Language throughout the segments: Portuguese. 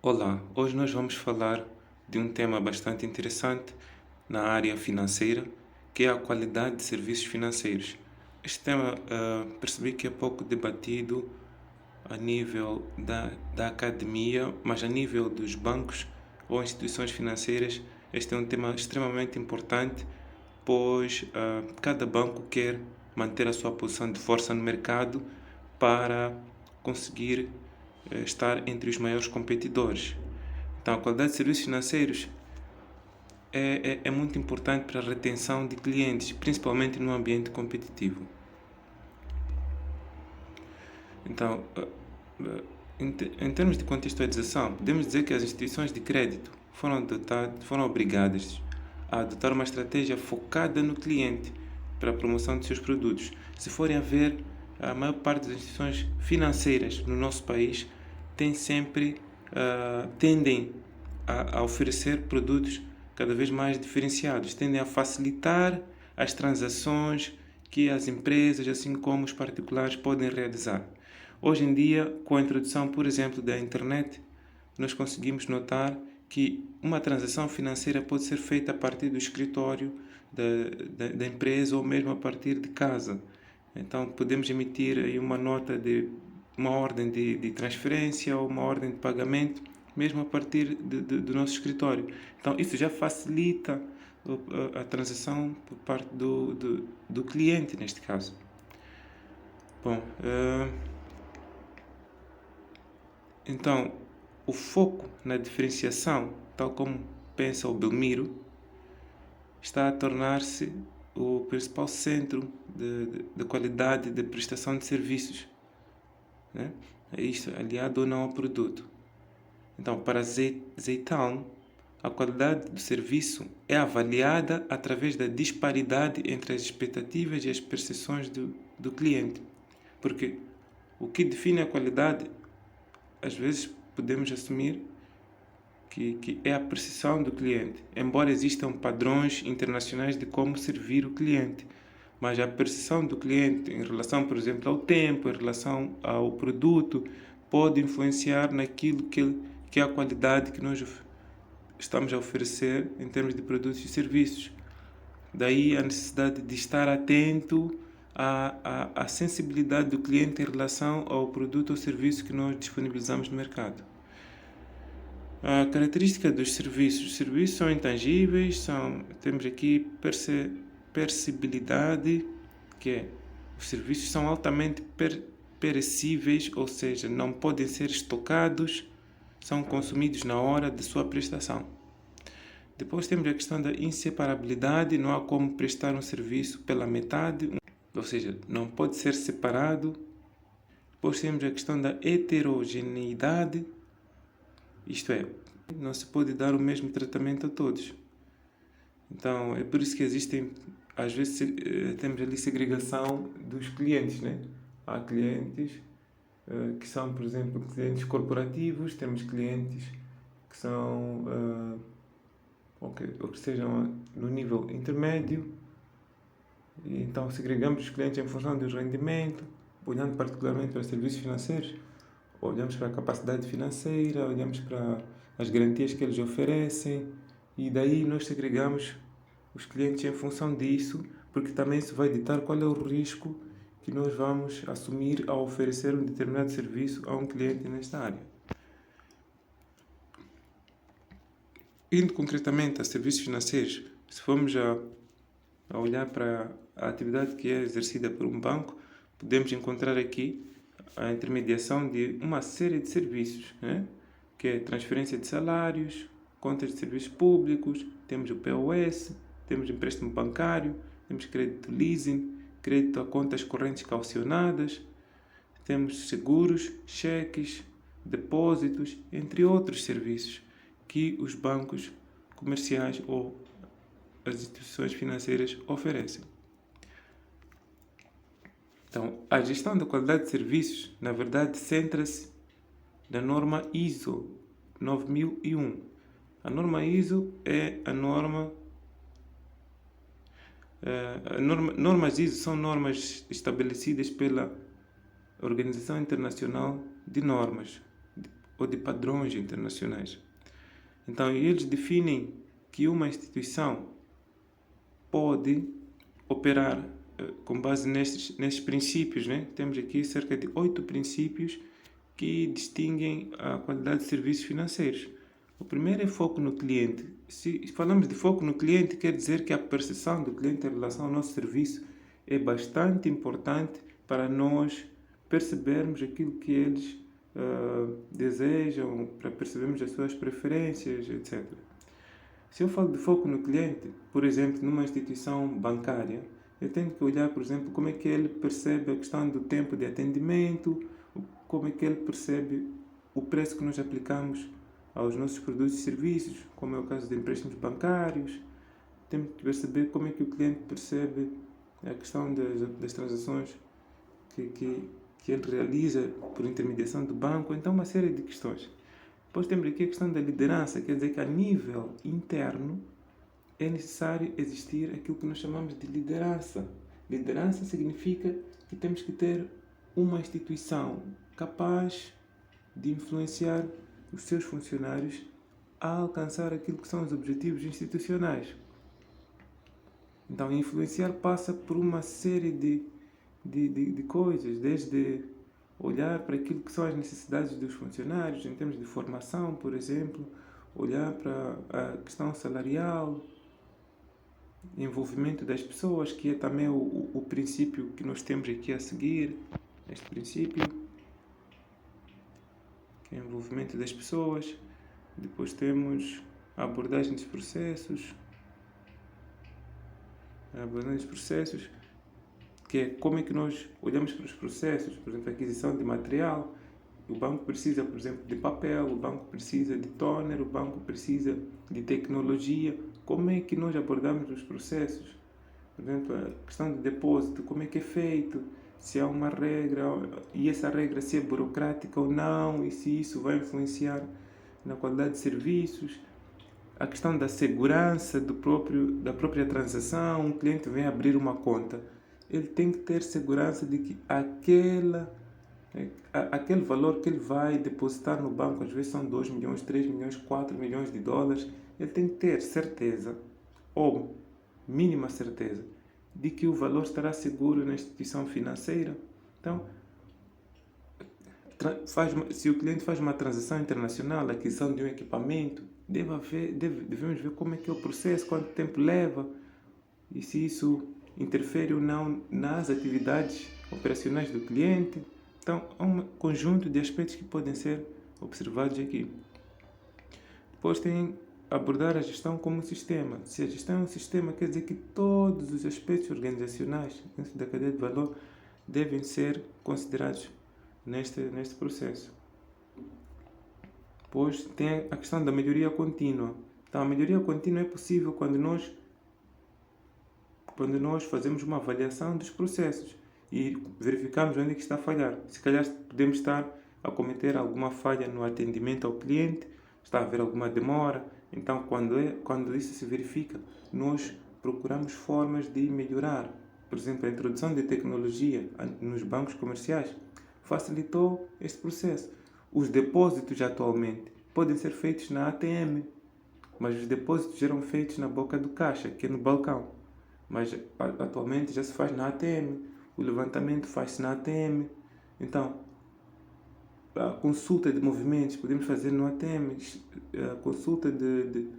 Olá, hoje nós vamos falar de um tema bastante interessante na área financeira, que é a qualidade de serviços financeiros. Este tema, percebi que é pouco debatido a nível da academia, mas a nível dos bancos ou instituições financeiras, este é um tema extremamente importante, pois cada banco quer manter a sua posição de força no mercado para conseguir estar entre os maiores competidores. Então, a qualidade de serviços financeiros é muito importante para a retenção de clientes, principalmente no ambiente competitivo. Então, em termos de contextualização, podemos dizer que as instituições de crédito foram obrigadas a adotar uma estratégia focada no cliente para a promoção de seus produtos. Se forem a ver, a maior parte das instituições financeiras no nosso país tendem a oferecer produtos cada vez mais diferenciados, tendem a facilitar as transações que as empresas, assim como os particulares, podem realizar. Hoje em dia, com a introdução, por exemplo, da internet, nós conseguimos notar que uma transação financeira pode ser feita a partir do escritório da empresa ou mesmo a partir de casa. Então, podemos emitir aí uma nota de uma ordem de transferência ou uma ordem de pagamento, mesmo a partir do nosso escritório. Então, isso já facilita a transação por parte do cliente, neste caso. Bom, então, o foco na diferenciação, tal como pensa o Belmiro, está a tornar-se o principal centro de qualidade de prestação de serviços, né? É isto, aliado ou não ao produto. Então, para Zeitan, a qualidade do serviço é avaliada através da disparidade entre as expectativas e as percepções do cliente. Porque o que define a qualidade, às vezes podemos assumir que é a percepção do cliente, embora existam padrões internacionais de como servir o cliente. Mas a percepção do cliente em relação, por exemplo, ao tempo, em relação ao produto, pode influenciar naquilo que é a qualidade que nós estamos a oferecer em termos de produtos e serviços. Daí a necessidade de estar atento à sensibilidade do cliente em relação ao produto ou serviço que nós disponibilizamos no mercado. A característica dos serviços. Os serviços são intangíveis, temos aqui perecibilidade, que é, os serviços são altamente perecíveis, ou seja, não podem ser estocados, são consumidos na hora de sua prestação. Depois temos a questão da inseparabilidade, não há como prestar um serviço pela metade, ou seja, não pode ser separado. Depois temos a questão da heterogeneidade, isto é, não se pode dar o mesmo tratamento a todos. Então, é por isso que existem, às vezes, temos ali segregação dos clientes, né? Há clientes que são, por exemplo, clientes corporativos, temos clientes que são, ou que estejam no nível intermédio, e então segregamos os clientes em função do rendimento, olhando particularmente para os serviços financeiros, olhamos para a capacidade financeira, olhamos para as garantias que eles oferecem, e daí nós segregamos os clientes em função disso, porque também isso vai ditar qual é o risco que nós vamos assumir ao oferecer um determinado serviço a um cliente nesta área. Indo concretamente a serviços financeiros, se formos a olhar para a atividade que é exercida por um banco, podemos encontrar aqui a intermediação de uma série de serviços, né? Que é transferência de salários, contas de serviços públicos, temos o POS, temos empréstimo bancário, temos crédito leasing, crédito a contas correntes calcionadas, temos seguros, cheques, depósitos, entre outros serviços que os bancos comerciais ou as instituições financeiras oferecem. Então, a gestão da qualidade de serviços, na verdade, centra-se na norma ISO 9001. A norma ISO é a norma... normas ISO são normas estabelecidas pela Organização Internacional de Normas, ou de padrões internacionais. Então, eles definem que uma instituição pode operar com base nestes princípios, né? Temos aqui cerca de 8 princípios que distinguem a qualidade de serviços financeiros. O primeiro é foco no cliente. Se falamos de foco no cliente, quer dizer que a percepção do cliente em relação ao nosso serviço é bastante importante para nós percebermos aquilo que eles desejam, para percebermos as suas preferências, etc. Se eu falo de foco no cliente, por exemplo, numa instituição bancária, eu tenho que olhar, por exemplo, como é que ele percebe a questão do tempo de atendimento, como é que ele percebe o preço que nós aplicamos aos nossos produtos e serviços, como é o caso de empréstimos bancários. Temos que perceber como é que o cliente percebe a questão das transações que ele realiza por intermediação do banco. Então, uma série de questões. Depois temos aqui a questão da liderança, quer dizer que a nível interno é necessário existir aquilo que nós chamamos de liderança. Liderança significa que temos que ter uma instituição capaz de influenciar os seus funcionários a alcançar aquilo que são os objetivos institucionais. Então, influenciar passa por uma série de coisas, desde olhar para aquilo que são as necessidades dos funcionários, em termos de formação, por exemplo, olhar para a questão salarial, envolvimento das pessoas, que é também o princípio que nós temos aqui a seguir, este princípio, que é o envolvimento das pessoas. Depois temos a abordagem dos processos, que é como é que nós olhamos para os processos, por exemplo, a aquisição de material. O banco precisa, por exemplo, de papel, o banco precisa de toner, o banco precisa de tecnologia. Como é que nós abordamos os processos? Por exemplo, a questão do depósito, como é que é feito? Se há uma regra, e essa regra se é burocrática ou não, e se isso vai influenciar na qualidade de serviços. A questão da segurança da própria transação. Um cliente vem abrir uma conta, ele tem que ter segurança de que aquele valor que ele vai depositar no banco, às vezes são 2 milhões, 3 milhões, 4 milhões de dólares, ele tem que ter certeza, ou mínima certeza, de que o valor estará seguro na instituição financeira. Então, se o cliente faz uma transação internacional, a aquisição de um equipamento, devemos ver como é que é o processo, quanto tempo leva, e se isso interfere ou não nas atividades operacionais do cliente. Então, há um conjunto de aspectos que podem ser observados aqui. Depois tem abordar a gestão como um sistema. Se a gestão é um sistema, quer dizer que todos os aspectos organizacionais dentro da cadeia de valor devem ser considerados neste processo. Depois tem a questão da melhoria contínua. Então, a melhoria contínua é possível quando nós fazemos uma avaliação dos processos e verificamos onde é que está a falhar. Se calhar podemos estar a cometer alguma falha no atendimento ao cliente, está a haver alguma demora. Então, quando isso se verifica, nós procuramos formas de melhorar. Por exemplo, a introdução de tecnologia nos bancos comerciais facilitou este processo. Os depósitos atualmente podem ser feitos na ATM, mas os depósitos eram feitos na boca do caixa, que é no balcão. Mas atualmente já se faz na ATM, o levantamento faz-se na ATM. Então, a consulta de movimentos podemos fazer no ATM, a consulta do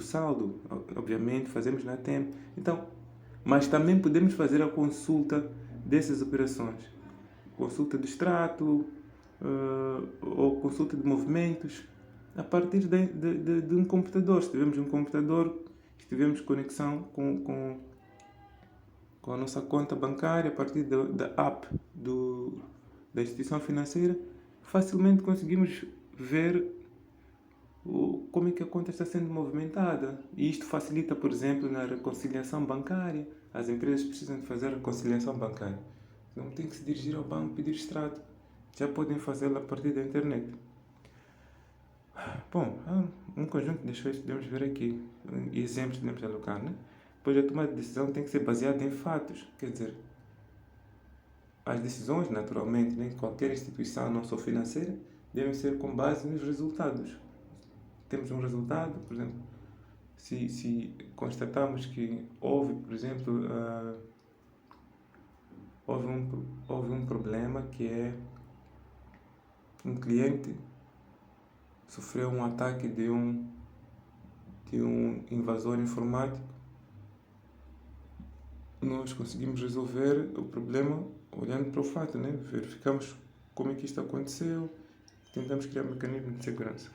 saldo, obviamente, fazemos na ATM. Então, mas também podemos fazer a consulta dessas operações, consulta do extrato ou consulta de movimentos a partir de um computador. Se tivermos um computador, se tivermos conexão com a nossa conta bancária a partir da app da instituição financeira, facilmente conseguimos ver como é que a conta está sendo movimentada. E isto facilita, por exemplo, na reconciliação bancária. As empresas precisam de fazer a reconciliação bancária. Não tem que se dirigir ao banco pedir extrato. Já podem fazê-lo a partir da internet. Bom, há um conjunto de coisas que podemos ver aqui. Exemplos que podemos alocar, né? Depois a tomada de decisão tem que ser baseada em fatos. Quer dizer, as decisões, naturalmente, em qualquer instituição, não só financeira, devem ser com base nos resultados. Temos um resultado, por exemplo, se constatamos que houve, por exemplo, houve um problema que é um cliente sofreu um ataque de um invasor informático, nós conseguimos resolver o problema olhando para o fato, né? Verificamos como é que isto aconteceu, tentamos criar mecanismos de segurança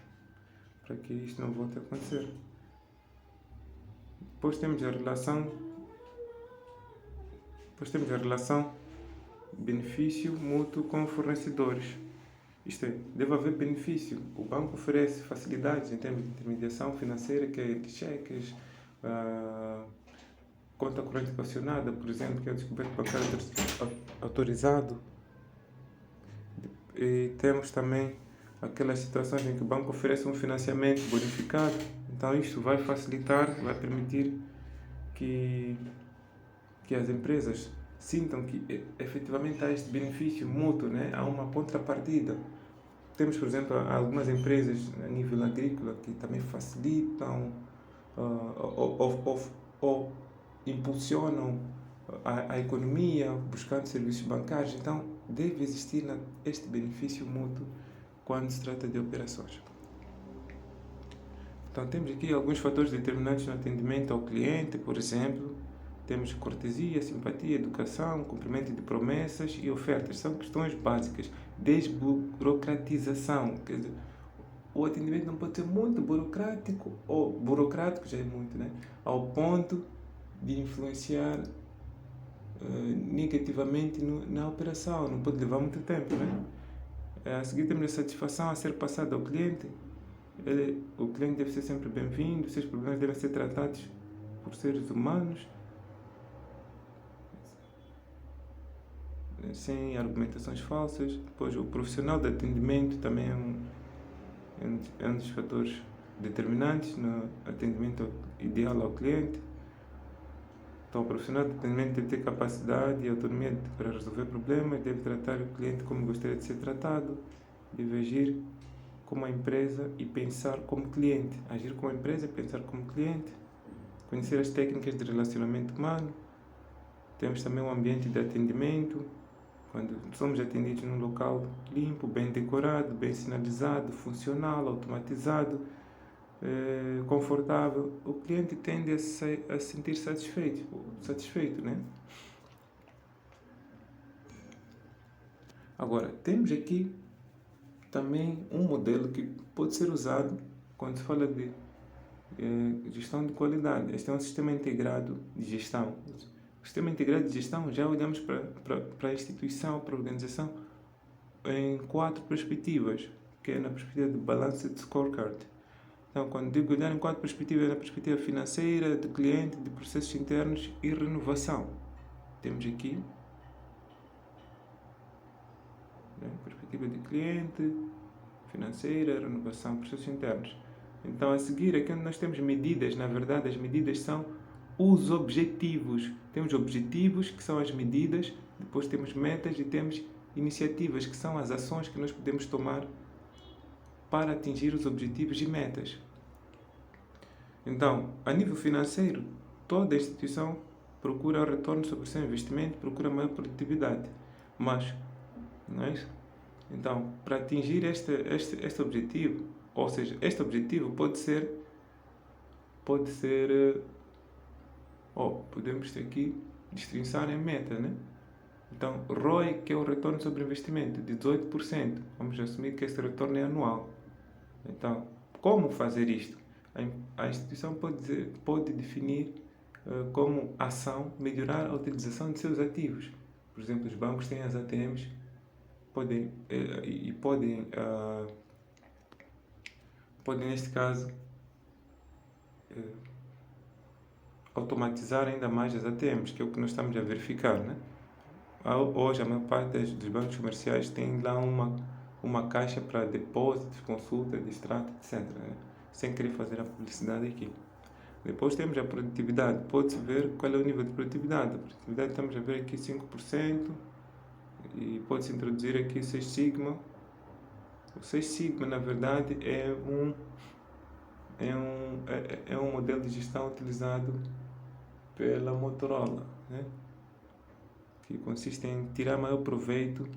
para que isto não volte a acontecer. Depois temos a relação benefício mútuo com fornecedores. Isto é, deve haver benefício. O banco oferece facilidades em termos de intermediação financeira, que é de cheques, conta corrente equacionada, por exemplo, que é o descoberto bancário autorizado. E temos também aquelas situações em que o banco oferece um financiamento bonificado. Então isto vai facilitar, vai permitir que as empresas sintam que efetivamente há este benefício mútuo, né? Há uma contrapartida. Temos, por exemplo, algumas empresas a nível agrícola que também facilitam ou impulsionam a economia buscando serviços bancários. Então, deve existir este benefício mútuo quando se trata de operações. Então, temos aqui alguns fatores determinantes no atendimento ao cliente, por exemplo. Temos cortesia, simpatia, educação, cumprimento de promessas e ofertas. São questões básicas. Desburocratização. Quer dizer, o atendimento não pode ser muito burocrático, ou burocrático já é muito, né? Ao ponto de influenciar negativamente na operação. Não pode levar muito tempo, né? A seguir temos a satisfação a ser passada ao cliente. O cliente deve ser sempre bem-vindo, seus problemas devem ser tratados por seres humanos, sem argumentações falsas. Depois, o profissional de atendimento também é um dos fatores determinantes no atendimento ideal ao cliente. Então, o profissional de atendimento deve ter capacidade e autonomia para resolver problemas, deve tratar o cliente como gostaria de ser tratado, deve agir como a empresa e pensar como cliente. Agir como empresa e pensar como cliente. Conhecer as técnicas de relacionamento humano. Temos também um ambiente de atendimento, quando somos atendidos num local limpo, bem decorado, bem sinalizado, funcional, automatizado, confortável, o cliente tende a se sentir satisfeito, né? Agora, temos aqui também um modelo que pode ser usado quando se fala de gestão de qualidade. Este é um sistema integrado de gestão. O sistema integrado de gestão, já olhamos para a instituição, para a organização, em 4 perspectivas, que é na perspectiva de Balanced Scorecard. Então, quando digo olhar em 4 perspectivas, é na perspectiva financeira, de cliente, de processos internos e renovação. Temos aqui perspectiva de cliente, financeira, renovação, processos internos. Então, a seguir, aqui onde nós temos medidas, na verdade, as medidas são os objetivos. Temos objetivos, que são as medidas, depois temos metas e temos iniciativas, que são as ações que nós podemos tomar para atingir os objetivos e metas. Então, a nível financeiro, toda a instituição procura o retorno sobre o seu investimento, procura maior produtividade. Mas, não é isso? Então, para atingir este objetivo, ou seja, este objetivo podemos ter aqui destrinçar em meta, né? Então, ROI, que é o retorno sobre investimento, de 18%. Vamos assumir que esse retorno é anual. Então, como fazer isto? A instituição pode definir como ação melhorar a utilização de seus ativos. Por exemplo, os bancos têm as ATMs podem, neste caso, automatizar ainda mais as ATMs, que é o que nós estamos a verificar, né? Hoje, a maior parte dos bancos comerciais tem lá uma caixa para depósitos, consulta de extrato, etc., né? Sem querer fazer a publicidade aqui. Depois temos a produtividade. Pode-se ver qual é o nível de produtividade. A produtividade estamos a ver aqui 5%, e pode-se introduzir aqui 6 sigma, O Six Sigma, na verdade, é um modelo de gestão utilizado pela Motorola, né? Que consiste em tirar maior proveito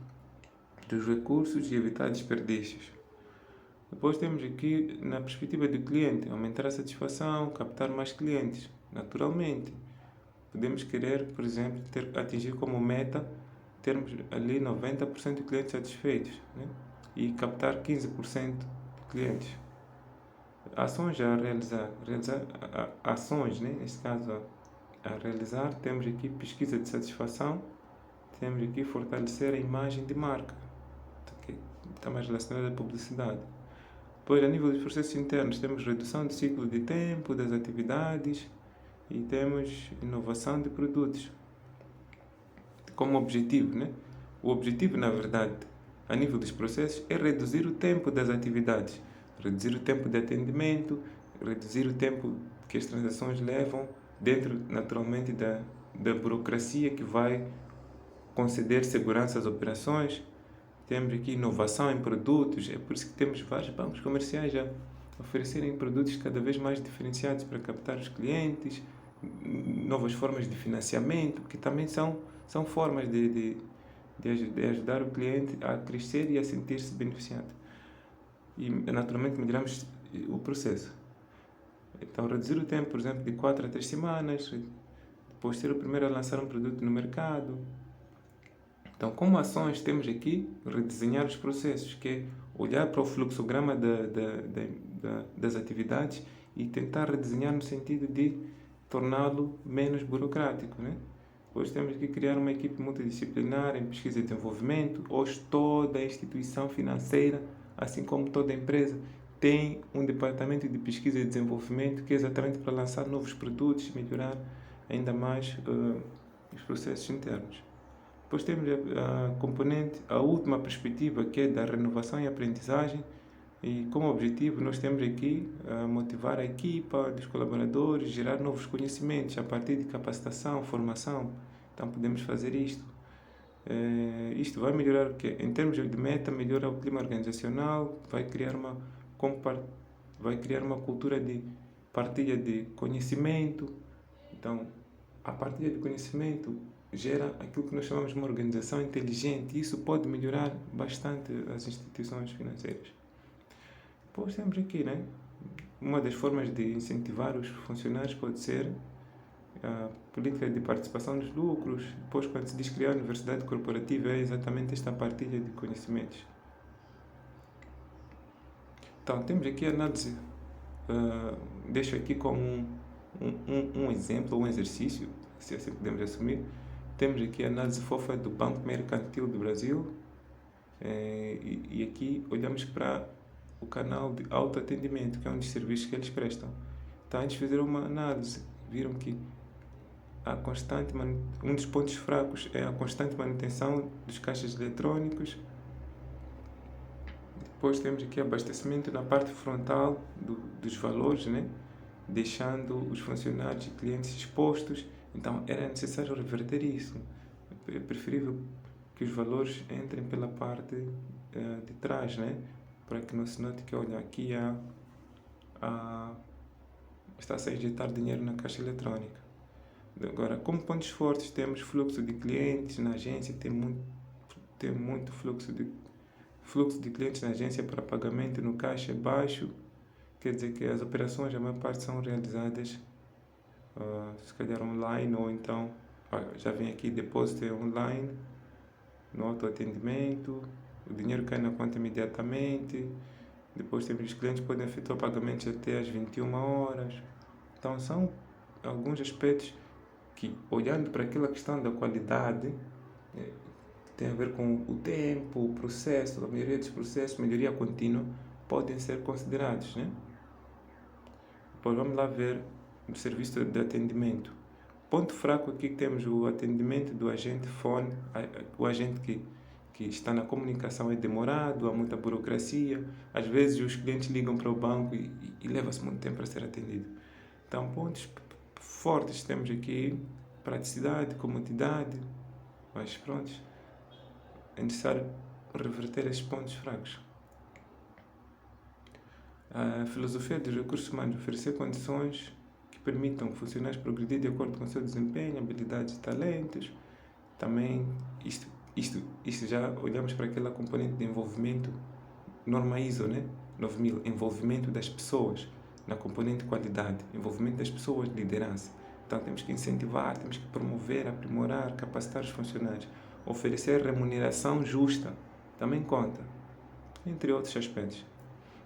dos recursos e evitar desperdícios. Depois temos aqui, na perspectiva do cliente, aumentar a satisfação, captar mais clientes. Naturalmente, podemos querer, por exemplo, atingir como meta termos ali 90% de clientes satisfeitos, né? E captar 15% de clientes. Ações a realizar ações, né? Neste caso, a realizar, temos aqui pesquisa de satisfação, temos aqui fortalecer a imagem de marca, que está mais relacionada à publicidade. Depois, a nível dos processos internos, temos redução do ciclo de tempo das atividades e temos inovação de produtos como objetivo, né? O objetivo, na verdade, a nível dos processos, é reduzir o tempo das atividades, reduzir o tempo de atendimento, reduzir o tempo que as transações levam dentro, naturalmente, da burocracia que vai conceder segurança às operações. Temos aqui inovação em produtos, é por isso que temos vários bancos comerciais a oferecerem produtos cada vez mais diferenciados para captar os clientes, novas formas de financiamento, que também são formas de ajudar o cliente a crescer e a sentir-se beneficiado. E, naturalmente, melhoramos o processo. Então, reduzir o tempo, por exemplo, de 4 a 3 semanas, depois ser o primeiro a lançar um produto no mercado. Então, como ações, temos aqui redesenhar os processos, que é olhar para o fluxograma das atividades e tentar redesenhar no sentido de torná-lo menos burocrático, né? Depois temos que criar uma equipe multidisciplinar em pesquisa e desenvolvimento. Hoje toda a instituição financeira, assim como toda empresa, tem um departamento de pesquisa e desenvolvimento que é exatamente para lançar novos produtos e melhorar ainda mais os processos internos. Depois temos a componente, a última perspectiva, que é da renovação e aprendizagem. E como objetivo, nós temos aqui motivar a equipa dos colaboradores, gerar novos conhecimentos a partir de capacitação, formação. Então, podemos fazer isto. Isto vai melhorar o quê? Em termos de meta, melhora o clima organizacional, vai criar uma cultura de partilha de conhecimento. Então, a partilha de conhecimento gera aquilo que nós chamamos de uma organização inteligente. Isso pode melhorar bastante as instituições financeiras. Depois temos aqui, né? Uma das formas de incentivar os funcionários pode ser a política de participação nos lucros. Depois, quando se diz criar a universidade corporativa, é exatamente esta partilha de conhecimentos. Então, temos aqui a análise, deixo aqui como um exemplo, um exercício, se assim podemos assumir. Temos aqui a análise fofa do Banco Mercantil do Brasil, e aqui olhamos para o canal de autoatendimento, que é um dos serviços que eles prestam. Então, eles fizeram uma análise, viram que um dos pontos fracos é a constante manutenção dos caixas eletrônicos. Depois temos aqui abastecimento na parte frontal dos valores, né? Deixando os funcionários e clientes expostos. Então, era necessário reverter isso. É preferível que os valores entrem pela parte de trás, né? Para que não se note que, olha, aqui está-se a injetar dinheiro na caixa eletrônica. Agora, como pontos fortes, temos fluxo de clientes na agência, tem muito fluxo de clientes na agência para pagamento no caixa baixo, quer dizer que as operações, a maior parte, são realizadas se calhar online, ou então já vem aqui, depósito online, no autoatendimento, o dinheiro cai na conta imediatamente. Depois temos os clientes que podem efetuar pagamentos até às 21 horas. Então, são alguns aspectos que, olhando para aquela questão da qualidade, que tem a ver com o tempo, o processo, a maioria dos processos, melhoria contínua, podem ser considerados, né? Depois vamos lá ver o serviço de atendimento. Ponto fraco aqui que temos o atendimento do agente fone, o agente que está na comunicação é demorado, há muita burocracia, às vezes os clientes ligam para o banco e leva-se muito tempo para ser atendido. Então, pontos fortes temos aqui, praticidade, comodidade, mas pronto, é necessário reverter esses pontos fracos. A filosofia dos recursos humanos oferecer condições que permitam funcionários progredir de acordo com o seu desempenho, habilidades e talentos. Também, isto já olhamos para aquela componente de envolvimento, norma ISO, né? 9000, envolvimento das pessoas, na componente qualidade, envolvimento das pessoas, liderança. Então temos que incentivar, temos que promover, aprimorar, capacitar os funcionários, oferecer remuneração justa, também conta, entre outros aspectos.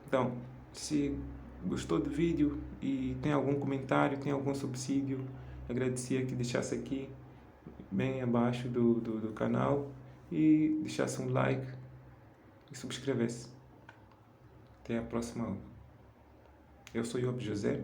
Então, se gostou do vídeo e tem algum comentário, tem algum subsídio, agradecia que deixasse aqui bem abaixo do canal e deixasse um like e subscrevesse. Até a próxima aula. Eu sou Job José